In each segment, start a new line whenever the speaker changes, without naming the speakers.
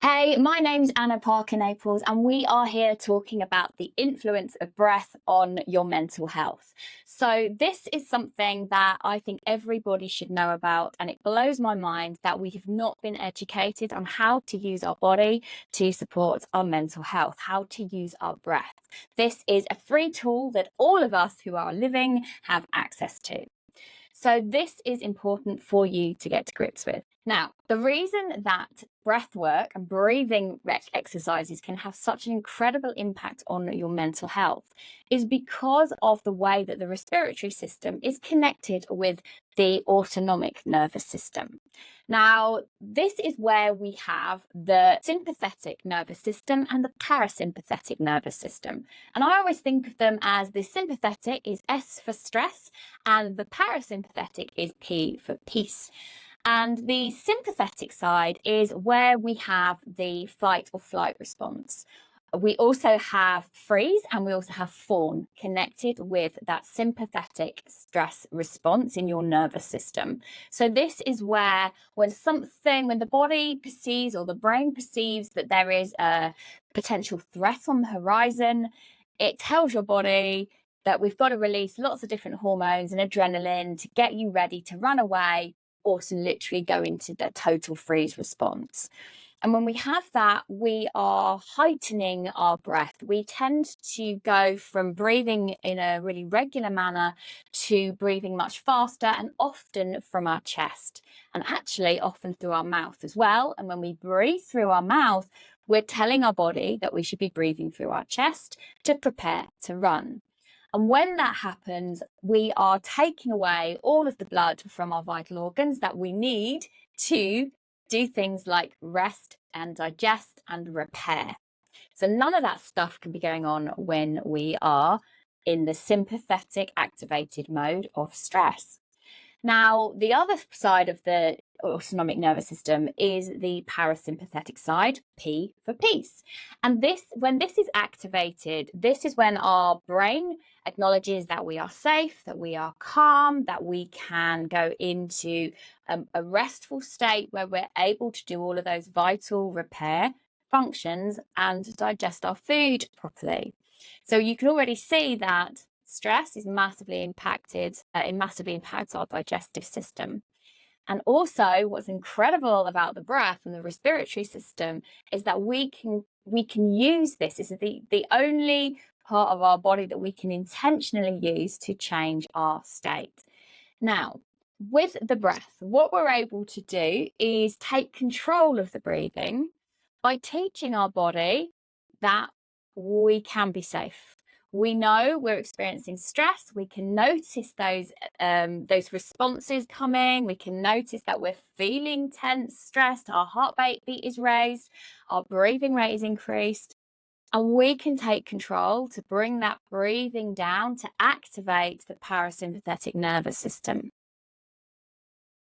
Hey, my name's Anna Parker-Naples, and we are here talking about the influence of breath on your mental health. So, this is something that I think everybody should know about, and it blows my mind that we have not been educated on how to use our body to support our mental health, how to use our breath. This is a free tool that all of us who are living have access to. So, this is important for you to get to grips with. Now, the reason that breath work and breathing exercises can have such an incredible impact on your mental health is because of the way that the respiratory system is connected with the autonomic nervous system. Now, this is where we have the sympathetic nervous system and the parasympathetic nervous system. And I always think of them as the sympathetic is S for stress and the parasympathetic is P for peace. And the sympathetic side is where we have the fight or flight response. We also have freeze and we also have fawn connected with that sympathetic stress response in your nervous system. So this is where when the body perceives or the brain perceives that there is a potential threat on the horizon, it tells your body that we've got to release lots of different hormones and adrenaline to get you ready to run away or to literally go into the total freeze response. And when we have that, we are heightening our breath. We tend to go from breathing in a really regular manner to breathing much faster and often from our chest, and actually often through our mouth as well. And when we breathe through our mouth, we're telling our body that we should be breathing through our chest to prepare to run. And when that happens, we are taking away all of the blood from our vital organs that we need to do things like rest and digest and repair. So none of that stuff can be going on when we are in the sympathetic activated mode of stress. Now, the other side of the autonomic nervous system is the parasympathetic side, P for peace. And when this is activated, this is when our brain acknowledges that we are safe, that we are calm, that we can go into a restful state where we're able to do all of those vital repair functions and digest our food properly. So you can already see that stress is massively impacted. It massively impacts our digestive system. And also, what's incredible about the breath and the respiratory system is that we can use this. This is the only part of our body that we can intentionally use to change our state. Now, with the breath, what we're able to do is take control of the breathing by teaching our body that we can be safe. We know we're experiencing stress. We can notice those responses coming. We can notice that we're feeling tense, stressed. Our heart beat is raised. Our breathing rate is increased. And we can take control to bring that breathing down to activate the parasympathetic nervous system.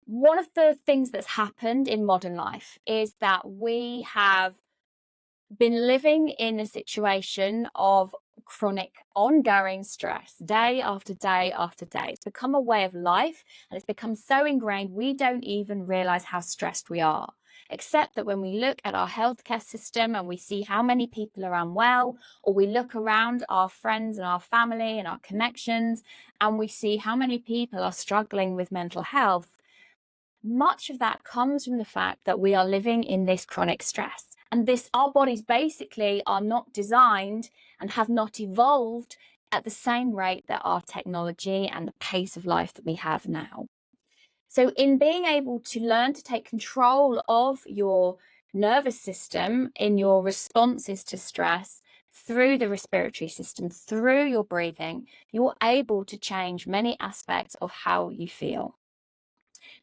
One of the things that's happened in modern life is that we have been living in a situation of chronic ongoing stress day after day after day. It's become a way of life and it's become so ingrained we don't even realize how stressed we are. Except that when we look at our healthcare system and we see how many people are unwell, or we look around our friends and our family and our connections and we see how many people are struggling with mental health, much of that comes from the fact that we are living in this chronic stress. And our bodies basically are not designed and have not evolved at the same rate that our technology and the pace of life that we have now. So in being able to learn to take control of your nervous system in your responses to stress through the respiratory system, through your breathing, you're able to change many aspects of how you feel.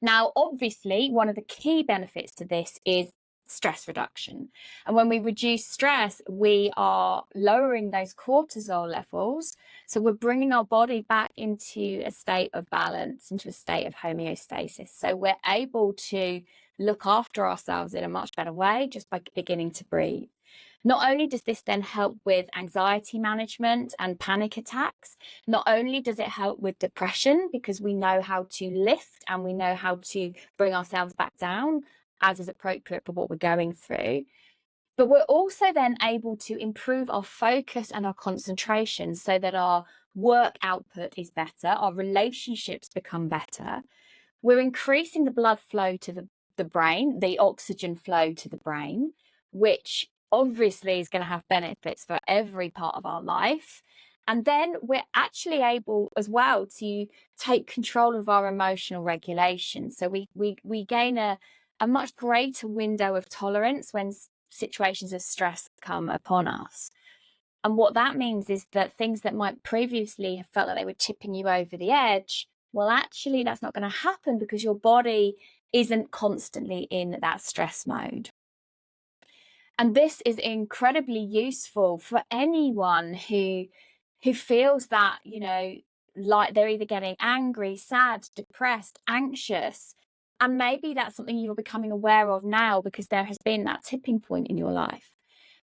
Now, obviously, one of the key benefits to this is stress reduction. And when we reduce stress, we are lowering those cortisol levels. So we're bringing our body back into a state of balance, into a state of homeostasis. So we're able to look after ourselves in a much better way just by beginning to breathe. Not only does this then help with anxiety management and panic attacks, not only does it help with depression because we know how to lift and we know how to bring ourselves back down as is appropriate for what we're going through, But we're also then able to improve our focus and our concentration so that our work output is better, our relationships become better. We're increasing the blood flow to the brain, the oxygen flow to the brain, which obviously is going to have benefits for every part of our life. And then we're actually able as well to take control of our emotional regulation. So we gain a much greater window of tolerance when situations of stress come upon us. And what that means is that things that might previously have felt like they were tipping you over the edge, well, actually, that's not going to happen because your body isn't constantly in that stress mode. And this is incredibly useful for anyone who feels that, like they're either getting angry, sad, depressed, anxious. And maybe that's something you're becoming aware of now because there has been that tipping point in your life.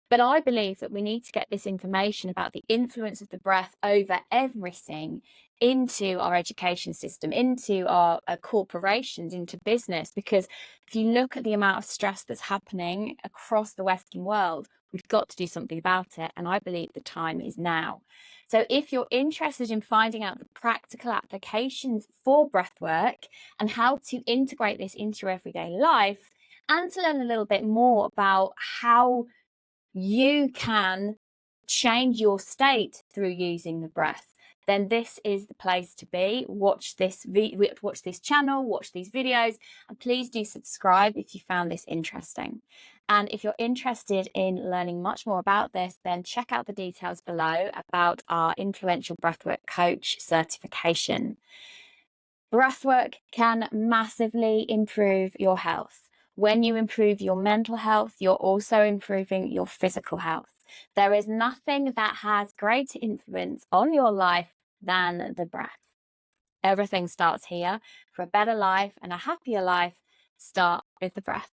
But I believe that we need to get this information about the influence of the breath over everything into our education system, into our corporations, into business. Because if you look at the amount of stress that's happening across the Western world, we've got to do something about it. And I believe the time is now. So if you're interested in finding out the practical applications for breathwork and how to integrate this into your everyday life, and to learn a little bit more about how you can change your state through using the breath, then this is the place to be. Watch this channel, watch these videos, and please do subscribe if you found this interesting. And if you're interested in learning much more about this, then check out the details below about our influential breathwork coach certification. Breathwork can massively improve your health. When you improve your mental health, you're also improving your physical health. There is nothing that has greater influence on your life than the breath. Everything starts here. For a better life and a happier life, start with the breath.